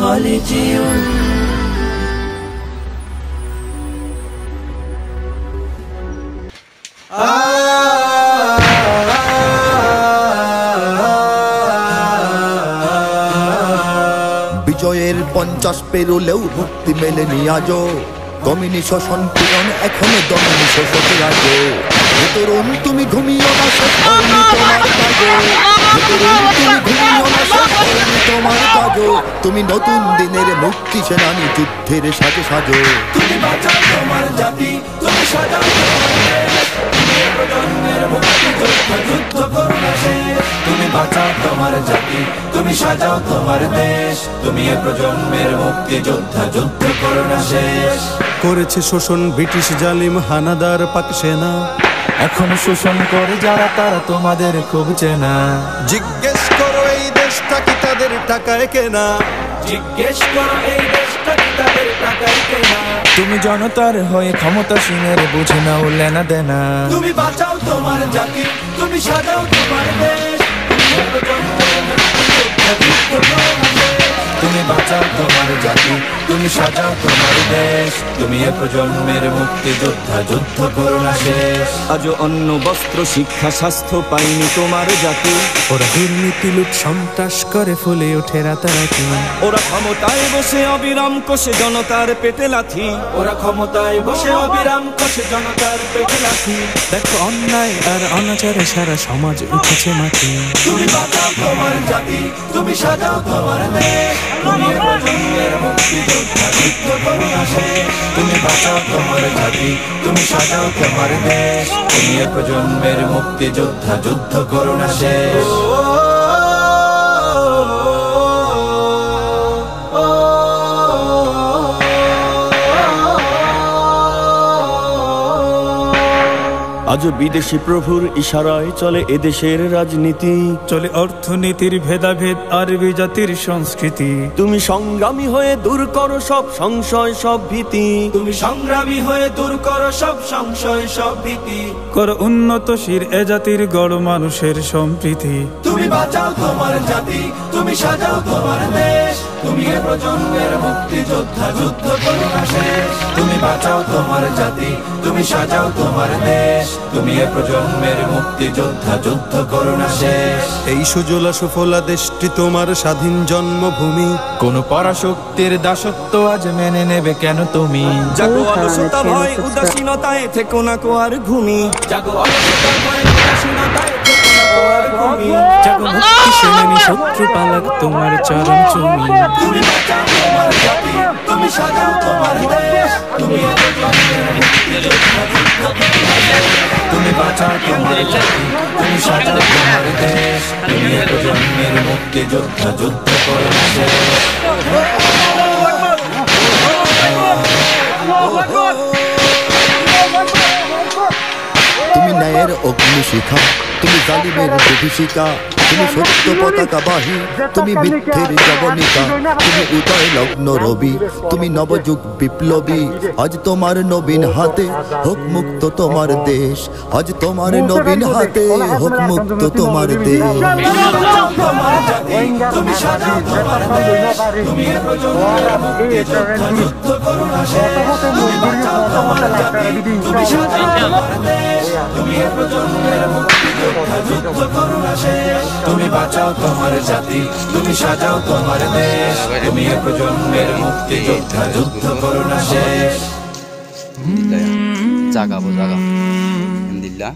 خالدون বিজয়ের 50 পেরোলেও মুক্তি মেলেনি আজও দমিনী শোষণ পীড়ন এখনো দমিনী শোষকের আগে তরুণ তুমি ঘুমিও না শেষ হয়নি তোমার কাজে তরুণ তুমি ঘুমিও না শেষ হয়নি তোমার কাজে তুমি নতুন দিনের মুক্তি সেনানী যুদ্ধের সাজে সাজো তুমি বাঁচাও তোমার জাতি তুমি সাজাও তোমার দেশ তুমি প্রজন্মের মুক্তি যোদ্ধা যুদ্ধ করো না শেষ তুমি বাঁচাও তোমার জাতি তুমি সাজাও তোমার দেশ তুমি প্রজন্মের মুক্তি যোদ্ধা যুদ্ধ করো না শেষ করেছে শোষণ ব্রিটিশ জালিম হানাদার পাক সেনা এখন শোষণ করে যারা তারা তোমাদের খুব চেনা জিজ্ঞেস করো এই দেশটা কি তাদের টাকায় কেনা জিজ্ঞেস করো এই দেশটা কি তাদের টাকায় কেনা তুমি জনতার হয়ে ক্ষমতাসীনের বুঝে নাও লেনা দেনা তুমি বাঁচাও তোমার জাতি তুমি সাজাও তোমার দেশ তুমি বাঁচাও তোমার জাতি তুমি সাজাও তোমার দেশ তুমি প্রজন্মের মুক্তি যোদ্ধা যুদ্ধ করো না শেষ আজও অন্ন বস্ত্র শিক্ষা স্বাস্থ্য পাইনি তোমার জাতি ওরা দুর্নীতি লুট সন্ত্রাস করে ফলে ওঠে রাতারাতি ওরা ক্ষমতায় বসে অবিরাম কষে জনতার পেটে লাথি ওরা ক্ষমতায় বসে অবিরাম কষে জনতার পেটে লাথি দেখো অন্যায় আর অনাচারে সারা সমাজ উঠেছে মাটি তুমি বাঁচাও তোমার জাতি তুমি সাজাও তোমার দেশ তুমি প্রজন্মের মুক্তি যোদ্ধা যুদ্ধ করো না শেষ তুমি বাঁচাও তোমার জাতি তুমি সাজাও তোমার দেশ তুমি প্রজন্মের মুক্তি যোদ্ধা যুদ্ধ করো না শেষ আজও বিদেশি প্রভুর ইশারায় চলে এদেশের রাজনীতি চলে অর্থনীতির ভেদাভেদ আরবি জাতির সংস্কৃতি তুমি সংগ্রামী হয়ে দূর করো সব সংশয় সব ভীতি তুমি সংগ্রামী হয়ে দূর করো সব সংশয় সব ভীতি করো উন্নতশীল এ জাতির গড় মানুষের সম্প্রীতি তুমি বাঁচাও তোমার জাতি তুমি সাজাও তোমার দেশ তুমি প্রজন্মের মুক্তি যোদ্ধা যুদ্ধ করো না শেষ তুমি বাঁচাও তোমার জাতি তুমি সাজাও তোমার দেশ তুমি প্রজন্মের মুক্তি যোদ্ধা যুদ্ধ করো না শেষ এই সুজলা সুফলা দেশটি তোমার স্বাধীন জন্মভূমি কোন পরাশক্তির দাসত্ব আজ মেনে নেবে কেন তুমি জাগো অলসতা ভয় উদাসীনতায় থেকো না কো আর ঘুমি জাগো অলসতা ভয় উদাসীনতায় থেকো না কো আর ঘুমি জাগো মুক্তি সেনানী শত্রু পালাক তোমার চরণ চুমি তুমি বাঁচাও তোমার জাতি তুমি সাজাও তোমার দেশ তুমি প্রজন্মের মুক্তি যোদ্ধা যুদ্ধ করো না শেষ তুমি বাঁচাও তোমার জাতি তুমি সাজাও তোমার দেশ তুমি প্রজন্মের মুক্তি যোদ্ধা যুদ্ধ করো না শেষ তুমি ন্যায়ের অগ্নিশিখা তুমি জালিমের বিভীষিকা তুমি সত্য পতাকা বাহী তুমি মিথ্যের জবনিকা তুমি উদয় লগ্ন রবি তুমি নবযুগ বিপ্লবী আজ তোমার নবীন হাতে হোক মুক্ত তোমার দেশ আজ তোমার নবীন হাতে হোক মুক্ত তোমার দেশ তুমি সাজাও তোমার দেশ তুমি প্রজন্মের মুক্তি যোদ্ধা যুদ্ধ করো না শেষ তুমি বাঁচাও তোমার জাতি তুমি সাজাও তোমার দেশ তুমি প্রজন্মের মুক্তি যোদ্ধা যুদ্ধ করো না শেষ তুমি বাঁচাও তোমার জাতি তুমি সাজাও তোমার দেশ তুমি প্রজন্মের মুক্তি যোদ্ধা যুদ্ধ করো না শেষ জাগাবো জাগা আলহামদুলিল্লাহ